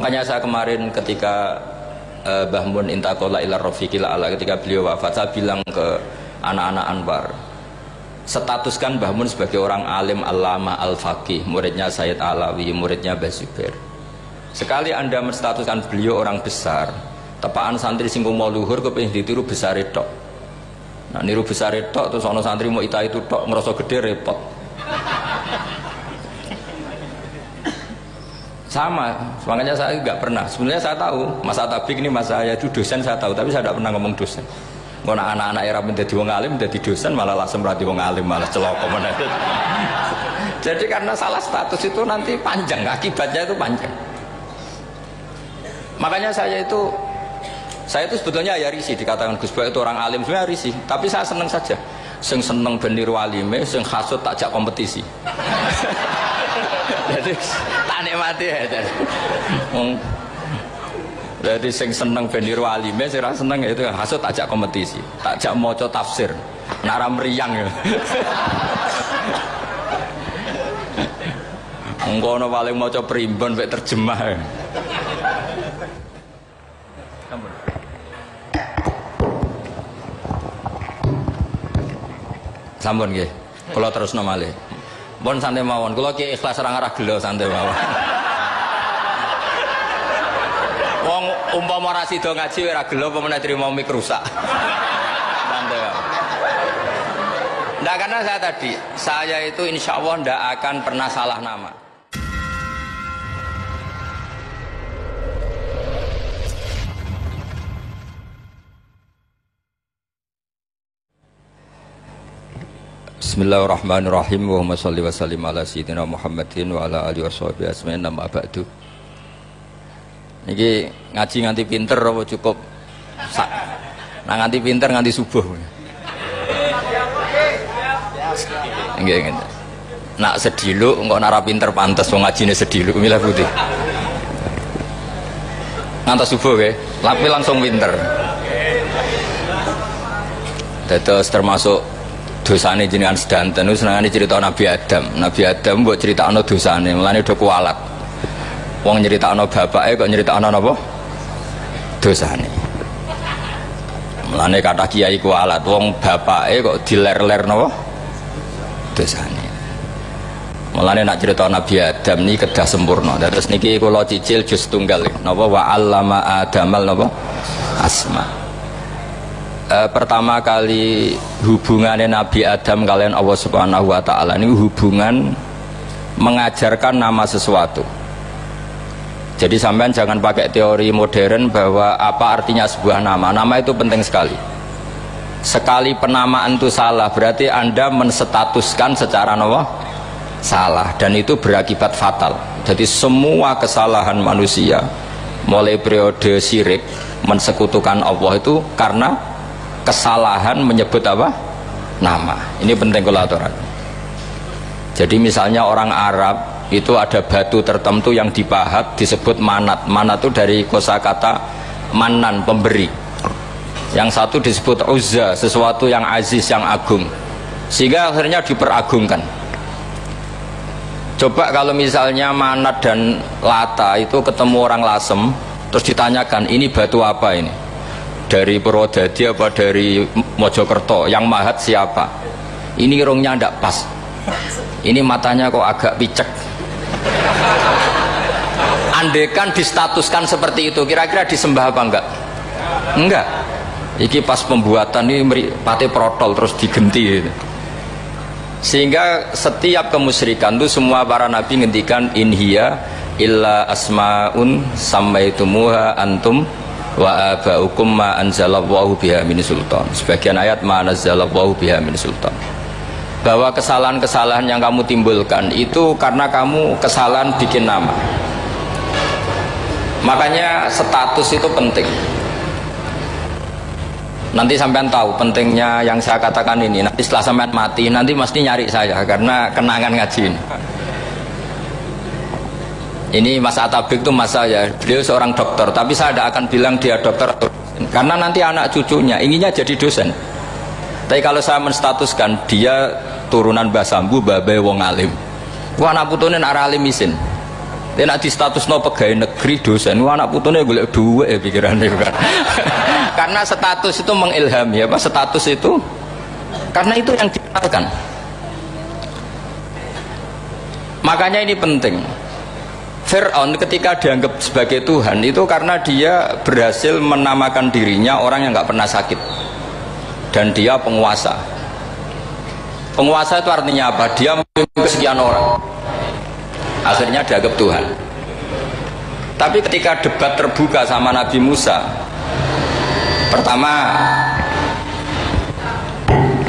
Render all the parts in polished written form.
Makanya saya kemarin ketika Mbah Mun intaqala ila rafiqil a'la, ketika beliau wafat, saya bilang ke anak-anak Anwar, statuskan Mbah Mun sebagai orang alim allamah al-faqih, muridnya Sayyid Alawi, muridnya Mbah Zubair. Sekali Anda menstatuskan beliau orang besar, tepaan santri sing mau luhur kepengin ditiru besar tok. Nah niru besar tok terus ana santri mau ita itu tok ngerasa gede repot. Sama, makanya saya nggak pernah. Sebenarnya saya tahu, Mas Atabik ini mas saya itu dosen saya tahu, tapi saya tidak pernah ngomong dosen. Mau anak-anak era menjadi wong alim, menjadi dosen malah langsung berarti wong alim malah celoko mana. Jadi karena salah status itu nanti panjang, akibatnya itu panjang. Makanya saya itu sebetulnya ya risih dikatakan Gus Bak itu orang alim, sebenarnya risih. Tapi saya seneng saja. Sing seneng ben niru alime, sing hasud takjak kompetisi. Jadi tak nikmati ya. Jadi sing seneng ben niru alime, sing ra seneng itu hasud takjak kompetisi, takjak maca tafsir. Nara meriang ya. Engko paling maca primbon mek terjemah. Sampun nggih. Kula terusno malih. Pun santai mawon. Kula ki ikhlas ora ngarah gelo santai mawon. Wong umpama ora sida ngaji ora gelo apa meneh trimo mik rusak. Santai mawon. Nah, karena saya itu insya Allah tidak akan pernah salah nama. Bismillahirrahmanirrahim. Allahumma sholli wa sallim ala sayyidina Muhammadin wa ala alihi washabihi ajmain. Amma ba'du. Niki ngaji nganti pinter apa cukup sak? Nah nganti pinter nganti subuh. Nggih nggih. Nak sediluk engko nara pinter pantes wong ngajine sediluk milah putih. Ngantos subuh nggih, tapi langsung pinter. Dados termasuk dosane jenengan sedanten niku senengane cerita Nabi Adam. Nabi Adam mbok critakno dosane, mulane do kualat. Wong nyeritakno bapake kok nyeritakno napa? Dosane. Mulane kata kiai kualat, wong bapake kok diler-ler napa? Dosane. Mulane nak cerita Nabi Adam niki kedah sempurna. Terus niki kula cicil juz tunggal napa wa 'allama Adamal napa? Asma. Pertama kali hubungannya Nabi Adam kalian Allah Subhanahu wa Ta'ala ini hubungan mengajarkan nama sesuatu. Jadi sampean jangan pakai teori modern bahwa apa artinya sebuah nama. Nama itu penting sekali. Sekali penamaan itu salah berarti Anda menstatuskan secara nama salah dan itu berakibat fatal. Jadi semua kesalahan manusia mulai periode syirik mensekutukan Allah itu karena kesalahan menyebut apa? Nama. Ini penting kalau aturan. Jadi misalnya orang Arab itu ada batu tertentu yang dipahat disebut manat. Manat itu dari kosakata manan, pemberi. Yang satu disebut uzza, sesuatu yang aziz, yang agung. Sehingga akhirnya diperagungkan. Coba kalau misalnya manat dan lata itu ketemu orang Lasem, terus ditanyakan ini batu apa ini? Dari Purwodadi apa dari Mojokerto, yang mahat siapa? Ini irungnya ndak pas, ini matanya kok agak picek. Andekan distatuskan seperti itu, kira-kira disembah apa enggak? Enggak. Iki pas pembuatan ini pate protol terus digenti gitu. Sehingga setiap kemusyrikan itu semua para nabi ngendikan inhiya illa asmaun sammaitumuha antum wa aba'ukum ma anzalallahu biha min sultan. Sebagian ayat ma anzalallahu biha min sultan. Bahwa kesalahan-kesalahan yang kamu timbulkan itu karena kamu kesalahan bikin nama. Makanya status itu penting. Nanti sampean tahu pentingnya yang saya katakan ini. Nanti setelah sampean mati nanti mesti nyari saya karena kenangan ngaji ini. Ini Mas Atabik itu mas saya, beliau seorang dokter, tapi saya tidak akan bilang dia dokter karena nanti anak cucunya inginnya jadi dosen. Tapi kalau saya menstatuskan dia turunan Mbah Sambu, babe wong alim. Wah anak putune nak alim isin. Dia nak di status no pegawai negeri dosen, wah anak putune golek duit ya pikirannya kan. Karena status itu mengilhami apa? Status itu karena itu yang dikenalkan. Makanya ini penting. Fir'aun ketika dianggap sebagai Tuhan itu karena dia berhasil menamakan dirinya orang yang nggak pernah sakit dan dia penguasa. Penguasa itu artinya apa? Dia memimpin sekian orang. Akhirnya dianggap Tuhan. Tapi ketika debat terbuka sama Nabi Musa, pertama,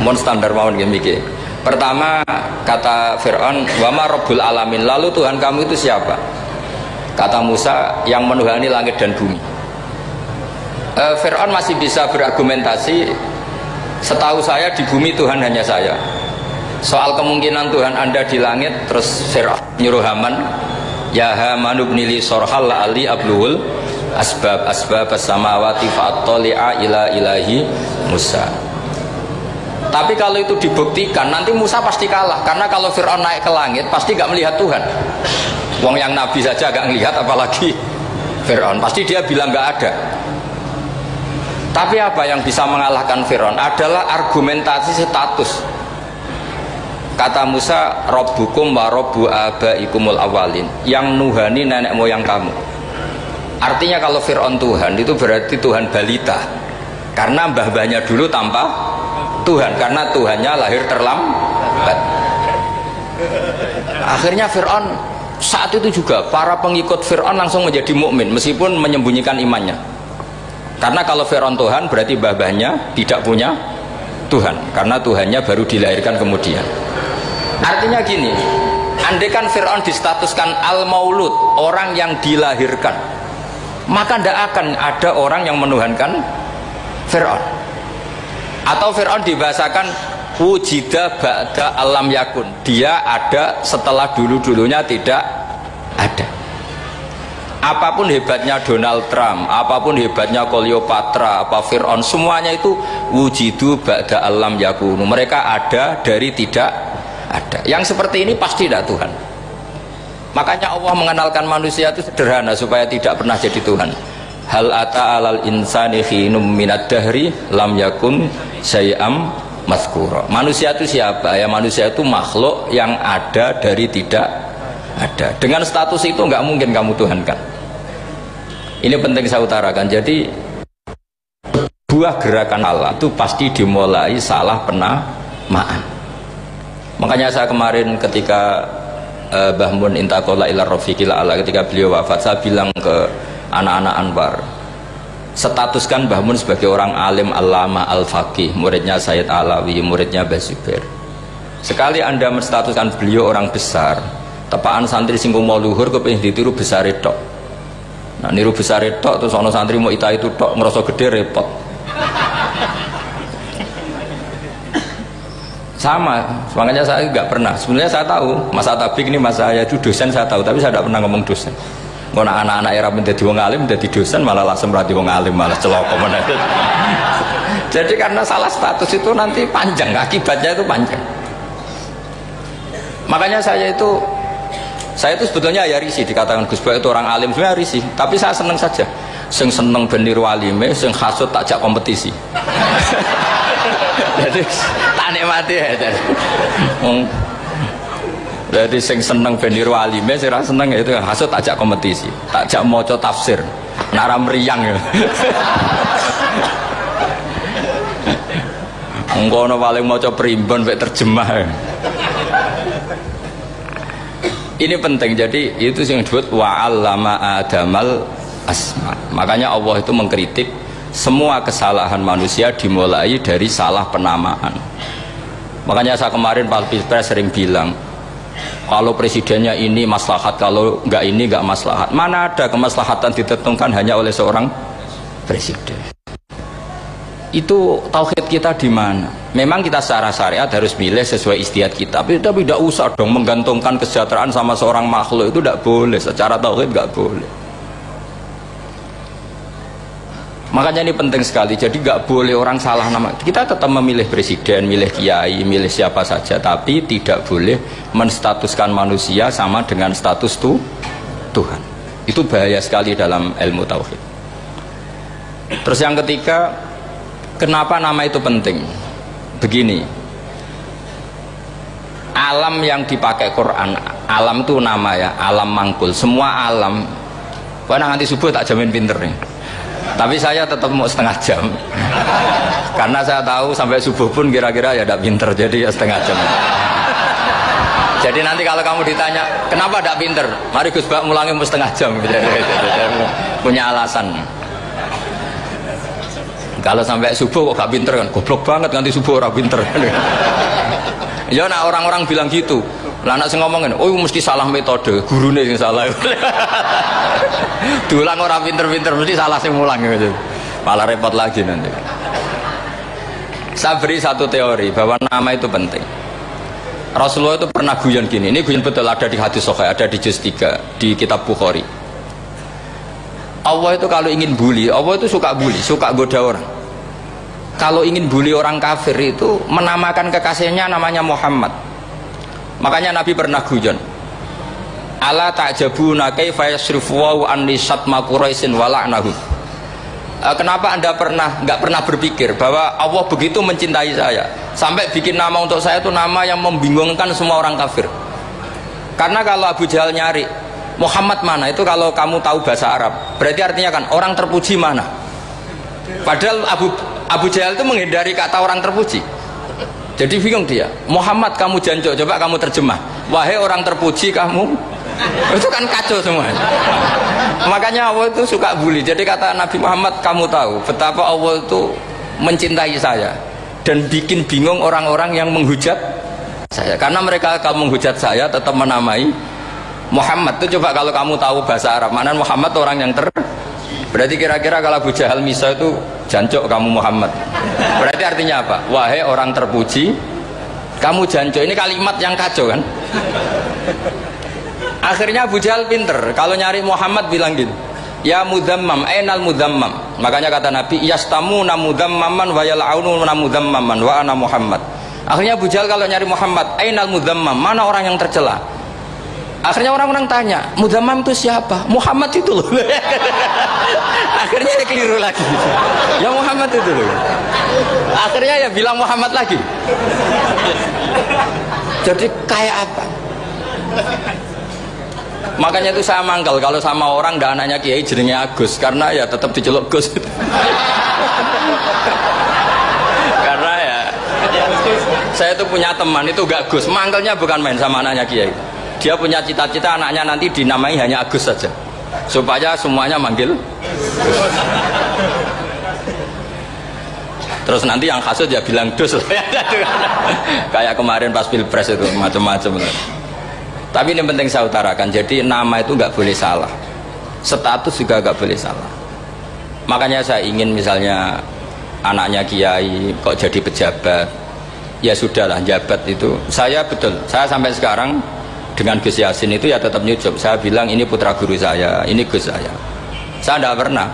mohon standar mawon gini. Pertama kata Fir'aun, wama Rabbul Alamin, lalu Tuhan kamu itu siapa? Kata Musa, yang menuhani langit dan bumi. Fir'aun masih bisa berargumentasi, setahu saya di bumi Tuhan hanya saya. Soal kemungkinan Tuhan Anda di langit, terus Fir'aun nyuruh Haman, ya Haman ibnili sorhal la'ali abluhul asbab as-samawati fa'attali'a ila ilahi Musa. Tapi kalau itu dibuktikan, nanti Musa pasti kalah. Karena kalau Fir'aun naik ke langit, pasti gak melihat Tuhan. Wong yang Nabi saja gak ngelihat, apalagi Fir'aun. Pasti dia bilang gak ada. Tapi apa yang bisa mengalahkan Fir'aun adalah argumentasi status. Kata Musa, Rabbukum wa Rabbu abaikumul awalin, yang nuhani nenek moyang kamu. Artinya kalau Fir'aun Tuhan, itu berarti Tuhan balita. Karena mbah-mbahnya dulu tanpa Tuhan, karena Tuhannya lahir terlambat. Akhirnya Fir'aun saat itu juga para pengikut Fir'aun langsung menjadi mukmin meskipun menyembunyikan imannya. Karena kalau Fir'aun Tuhan berarti mbah-mbahnya tidak punya Tuhan, karena Tuhannya baru dilahirkan kemudian. Artinya gini, andaikan Fir'aun distatuskan al-maulud, orang yang dilahirkan, maka tidak akan ada orang yang menuhankan Fir'aun. Atau Fir'aun dibahasakan wujida ba'da alam yakun, dia ada setelah dulu-dulunya tidak ada. Apapun hebatnya Donald Trump, apapun hebatnya Cleopatra, apa Fir'aun, semuanya itu wujidu ba'da alam yakun, mereka ada dari tidak ada. Yang seperti ini pasti tidak Tuhan. Makanya Allah mengenalkan manusia itu sederhana supaya tidak pernah jadi Tuhan. Hal ata alal insani khinum minad dahri lam yakun syai'am mazkura. Manusia itu siapa? Ya manusia itu makhluk yang ada dari tidak ada. Dengan status itu nggak mungkin kamu tuhankan. Ini penting saya utarakan. Jadi buah gerakan Allah itu pasti dimulai salah penamaan. Makanya saya kemarin ketika Mbah Mun intaqala ila rafiqil a'la, ketika beliau wafat, saya bilang ke anak-anak Anwar, statuskan Mbah Mun sebagai orang alim, alama, al-faqih, muridnya Sayyid Alawi, muridnya Mbah Zubair. Sekali Anda menstatuskan beliau orang besar, tepaan santri sing mau luhur kepengin ditiru besar tok. Nah niru besar tok terus ana santri mau ita itu tok ngerasa gede repot. Sama, makanya saya nggak pernah. Sebenarnya saya tahu Mas Atabik ini mas saya itu dosen, saya tahu, tapi saya tidak pernah ngomong dosen. Ngono anak-anak era menjadi wong alim, menjadi dosen malah langsung berarti wong alim, malah celoko mana. Jadi karena salah status itu nanti panjang, akibatnya itu panjang. Makanya saya itu sebetulnya ya risih dikatakan Gus Bak itu orang alim, sebenarnya risih. Tapi saya seneng saja. Sing seneng benir walime, sing hasut takjak kompetisi. Jadi tak nikmati ya. Jadi sing seneng benir walime, sing seneng itu hasut takjak kompetisi, takjak maca tafsir, nara meriang ya. Engkono paling maca primbon mek terjemah. Ini penting. Jadi itu yang disebut wa'allama adamal asma. Makanya Allah itu mengkritik semua kesalahan manusia dimulai dari salah penamaan. Makanya saya kemarin Pak Pilpres sering bilang, kalau presidennya ini maslahat, kalau enggak ini enggak maslahat. Mana ada kemaslahatan ditentukan hanya oleh seorang presiden? Itu tauhid kita di mana? Memang kita secara syariat harus milih sesuai istiadat kita, tapi tidak usah dong menggantungkan kesejahteraan sama seorang makhluk, itu tidak boleh. Secara tauhid enggak boleh. Makanya ini penting sekali. Jadi nggak boleh orang salah nama. Kita tetap memilih presiden, milih kiai, milih siapa saja, tapi tidak boleh menstatuskan manusia sama dengan status Tuhan. Itu bahaya sekali dalam ilmu tauhid. Terus yang ketiga, kenapa nama itu penting? Begini, alam yang dipakai Quran, alam itu nama ya, alam mangkul, semua alam. Wah, nanti subuh tak jamin pinter nih. Tapi saya tetap mau setengah jam. Karena saya tahu sampai subuh pun kira-kira ya tidak pinter, jadi ya setengah jam. Jadi nanti kalau kamu ditanya, kenapa tidak pinter? Mari Gus Bak mulangi mau setengah jam. Punya alasan. Kalau sampai subuh kok gak pinter kan, goblok banget nanti subuh orang pinter. Ya nah orang-orang bilang gitu. Lah anak sing ngomongin, oh mesti salah metode, gurune sing salah. Diulang orang pinter-pinter mesti salah sing mulang gitu. Malah repot lagi nanti. Saya beri satu teori bahwa nama itu penting. Rasulullah itu pernah guyon gini, ini guyon betul, ada di hadis Sahih, ada di juz 3 di kitab Bukhari. Allah itu kalau ingin bully, Allah itu suka bully, suka goda orang. Kalau ingin bully orang kafir itu menamakan kekasihnya namanya Muhammad. Makanya Nabi pernah guyon, ala ta'jabuna kaifa yasrifu wa anni satma quraisin wa la'nahu. Kenapa anda nggak pernah berpikir bahwa Allah begitu mencintai saya sampai bikin nama untuk saya itu nama yang membingungkan semua orang kafir? Karena kalau Abu Jahal nyari Muhammad mana, itu kalau kamu tahu bahasa Arab berarti artinya kan orang terpuji mana. Padahal Abu Jahal itu menghindari kata orang terpuji. Jadi bingung dia, Muhammad kamu jancuk, coba kamu terjemah, wahai orang terpuji kamu. Itu kan kacau semua. Makanya Allah itu suka bully. Jadi kata Nabi Muhammad, kamu tahu betapa Allah itu mencintai saya dan bikin bingung orang-orang yang menghujat saya, karena mereka kalau menghujat saya tetap menamai Muhammad. Itu coba kalau kamu tahu bahasa Arab, mana Muhammad orang yang berarti kira-kira kalau Abu Jahal misal itu jancuk kamu Muhammad, berarti artinya apa? Wahai orang terpuji kamu jancuk. Ini kalimat yang kacau kan. Akhirnya Abu Jahal pinter, kalau nyari Muhammad bilang gitu, ya mudhammam, ainal mudhammam. Makanya kata Nabi, yastamuna mudhammaman wa yal'aununa mudhammaman wa ana Muhammad. Akhirnya Abu Jahal kalau nyari Muhammad, ainal mudhammam, mana orang yang tercela. Akhirnya orang-orang tanya, mudhammam itu siapa? Muhammad itu loh. Akhirnya dia keliru lagi, ya Muhammad itu loh. Akhirnya ya bilang Muhammad lagi. Jadi kayak apa? Makanya itu saya mangkal kalau sama orang dan anaknya Kiai jenenge Agus, karena ya tetap diceluk Gus. Karena ya saya itu punya teman itu gak Gus, mangkalnya bukan main sama anaknya Kiai. Dia punya cita-cita anaknya nanti dinamai hanya Agus saja, supaya semuanya manggil Gus. Terus nanti yang hasut ya bilang Dus. Kayak kemarin pas Pilpres itu macam-macam. Tapi ini penting saya utarakan, jadi nama itu nggak boleh salah, status juga nggak boleh salah. Makanya saya ingin misalnya anaknya Kiai kok jadi pejabat, ya sudahlah, jabat itu. Saya betul, saya sampai sekarang dengan Gus Yasin itu ya tetap nyucup. Saya bilang ini putra guru saya, ini Gus saya. Saya tidak pernah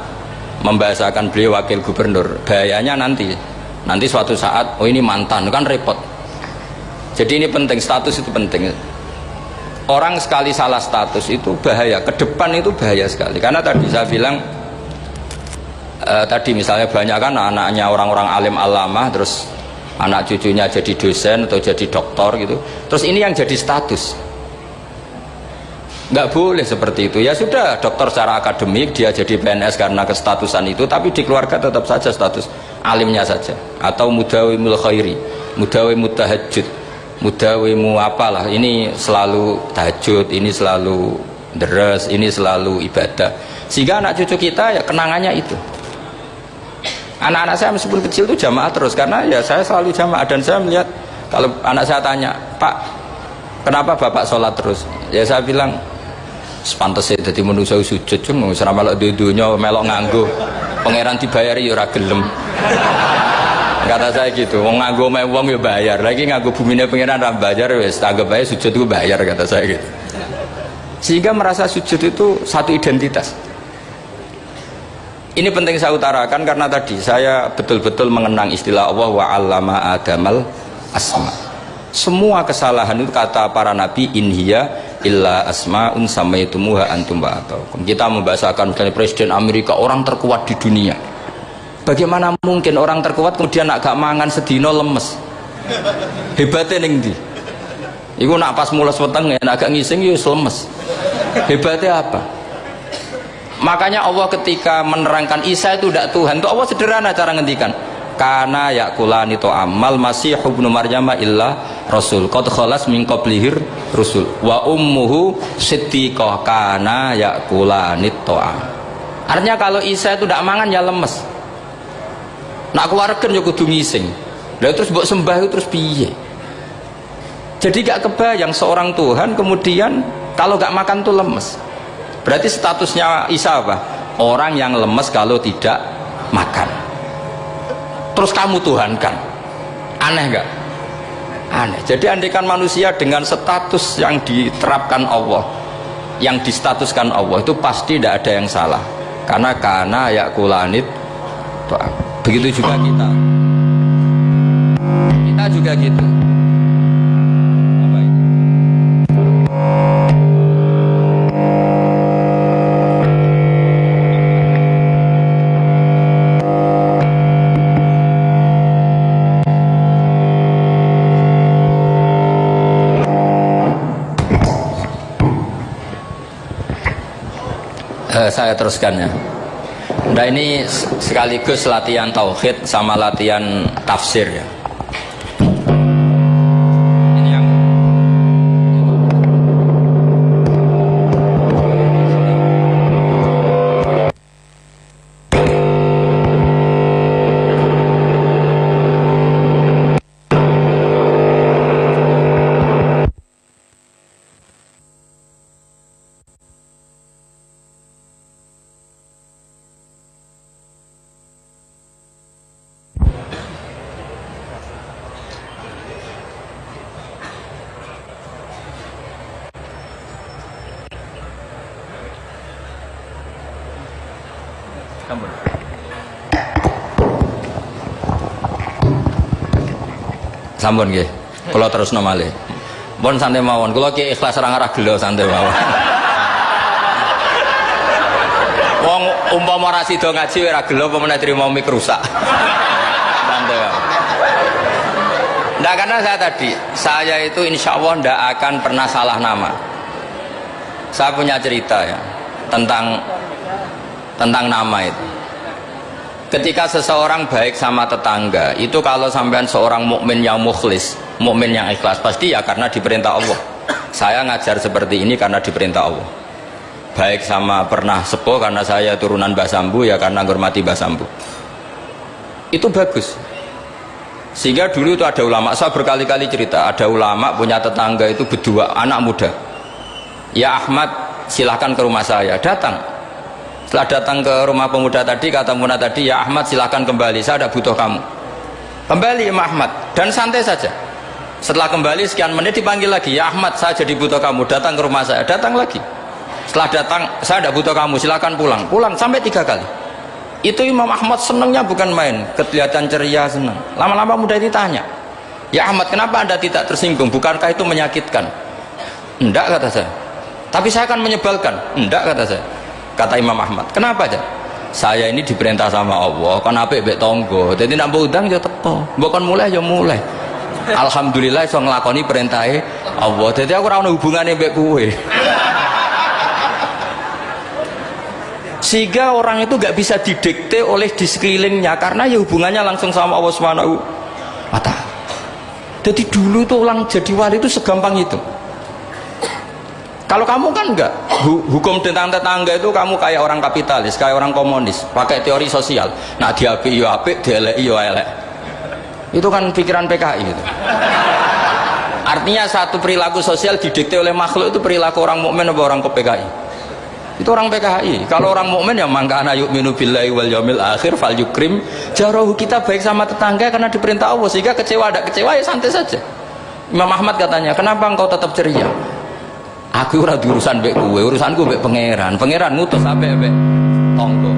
membahasakan beliau wakil gubernur. Bahayanya nanti suatu saat, oh ini mantan, kan repot. Jadi ini penting, status itu penting. Orang sekali salah status itu bahaya, ke depan itu bahaya sekali. Karena tadi saya bilang tadi misalnya banyak kan anaknya orang-orang alim alamah, terus anak cucunya jadi dosen atau jadi doktor gitu, terus ini yang jadi status. Nggak boleh seperti itu. Ya sudah, dokter secara akademik dia jadi PNS karena kestatusan itu, tapi di keluarga tetap saja status alimnya saja. Atau mudawimul khairi, mudawimut tahajud, mudawimu apalah, ini selalu tahajud, ini selalu deres, ini selalu ibadah, sehingga anak cucu kita ya kenangannya itu. Anak-anak saya meskipun kecil itu jamaah terus, karena ya saya selalu jamaah. Dan saya melihat kalau anak saya tanya, Pak kenapa bapak sholat terus, ya saya bilang sepantesnya jadi manusia sujud, cuma selama melok dudunya melok nganggo pangeran dibayari ya ora gelem. Kata saya gitu, wong nganggo wong ya bayar, lagi nganggo bumine pengiran ra bayar wis anggap bae sujud itu bayar, kata saya gitu. Sehingga merasa sujud itu satu identitas. Ini penting saya utarakan karena tadi saya betul-betul mengenang istilah Allah wa 'allama Adamal asma. Semua kesalahan itu kata para nabi inhiya illa asma'un samaitumuha antum wa ataukum. Kita membahasakan misalnya Presiden Amerika orang terkuat di dunia. Bagaimana mungkin orang terkuat kemudian agak mangan sedino lemes? Hebatnya ning ndi? Iku nak pas mules weteng nak agak ngising yo lemes. Hebatnya apa? Makanya Allah ketika menerangkan Isa itu tidak Tuhan, itu Allah sederhana cara ngendikan. Kana yakulani to amal masih ibnu Maryam illa rasul qad khalas min qablihir rusul wa ummuhu siddiqah kana yakulani to'am. Artinya kalau Isa itu tidak mangan ya lemes, nak keluarkan ya kudu ngising. Lalu terus mbok sembah itu terus piye? Jadi gak kebayang seorang Tuhan kemudian kalau gak makan tuh lemes. Berarti statusnya Isa apa? Orang yang lemes kalau tidak makan. Terus kamu Tuhan kan? Aneh gak? Aneh. Jadi andaikan manusia dengan status yang diterapkan Allah, yang distatuskan Allah, itu pasti tidak ada yang salah. Karena yakulanit. Begitu juga kita. Kita juga gitu. Saya teruskan ya. Nah ini sekaligus latihan tauhid sama latihan tafsir ya. Ini yang sampun nggih. Kula terusno malih. Pun santai mawon. Kula ki ikhlas ora ngarah gelo santai mawon. Wong umpama ora sida ngaji ora gelo apa meneh trimo mik rusak. Santai mawon. Nah, karena saya itu insya Allah tidak akan pernah salah nama. Saya punya cerita ya tentang nama itu. Ketika seseorang baik sama tetangga, itu kalau sampean seorang mukmin yang mukhlis, mukmin yang ikhlas, pasti ya karena diperintah Allah. Saya ngajar seperti ini karena diperintah Allah. Baik sama pernah sepuh karena saya turunan Mbah Sambu, ya karena menghormati Mbah Sambu. Itu bagus. Sehingga dulu itu ada ulama, saya berkali-kali cerita, ada ulama punya tetangga itu berdua anak muda. Ya Ahmad, silahkan ke rumah saya. Datang. Setelah datang ke rumah pemuda tadi, kata pemuda tadi, ya Ahmad silahkan kembali, saya tidak butuh kamu. Kembali Imam Ahmad, dan santai saja. Setelah kembali sekian menit dipanggil lagi, ya Ahmad saya jadi butuh kamu, datang ke rumah saya. Datang lagi. Setelah datang, saya tidak butuh kamu, silahkan pulang. Pulang sampai 3 kali. Itu Imam Ahmad senangnya bukan main, kelihatan ceria, senang. Lama-lama muda itu tanya, ya Ahmad kenapa anda tidak tersinggung, bukankah itu menyakitkan? Enggak, kata saya. Tapi saya akan menyebalkan. Enggak, kata saya. Kata Imam Ahmad, kenapa aja? Saya ini diperintah sama Allah, kan apik mbek tangga. Dadi nek mbok udang ya teko, mbok kon mulai ya mulai. Alhamdulillah iso nglakoni perintahe Allah. Dadi aku ora ono hubungane mbek kowe. Sehingga orang itu gak bisa didikte oleh di sekelilingnya karena ya hubungannya langsung sama Allah Subhanahu wa ta'ala. Jadi dulu tuh orang jadi wali itu segampang itu. Kalau kamu kan enggak, hukum tentang tetangga itu kamu kayak orang kapitalis, kayak orang komunis, pakai teori sosial. Nah diapik yo apik, dielek yo elek. Itu kan pikiran PKI gitu. Artinya satu perilaku sosial didikte oleh makhluk itu perilaku orang mukmin atau orang PKI. Itu orang PKI. Kalau orang mukmin ya mangkana yu'minu billahi wal yaumil akhir fal yukrim jarahu. Kita baik sama tetangga karena diperintah Allah, sehingga kecewa ada kecewa ya santai saja. Imam Ahmad katanya, kenapa engkau tetap ceria? Aku ora urusan mbek kowe, urusanku mbek pangeran. Pangeran ngutus sampe mbek tangga.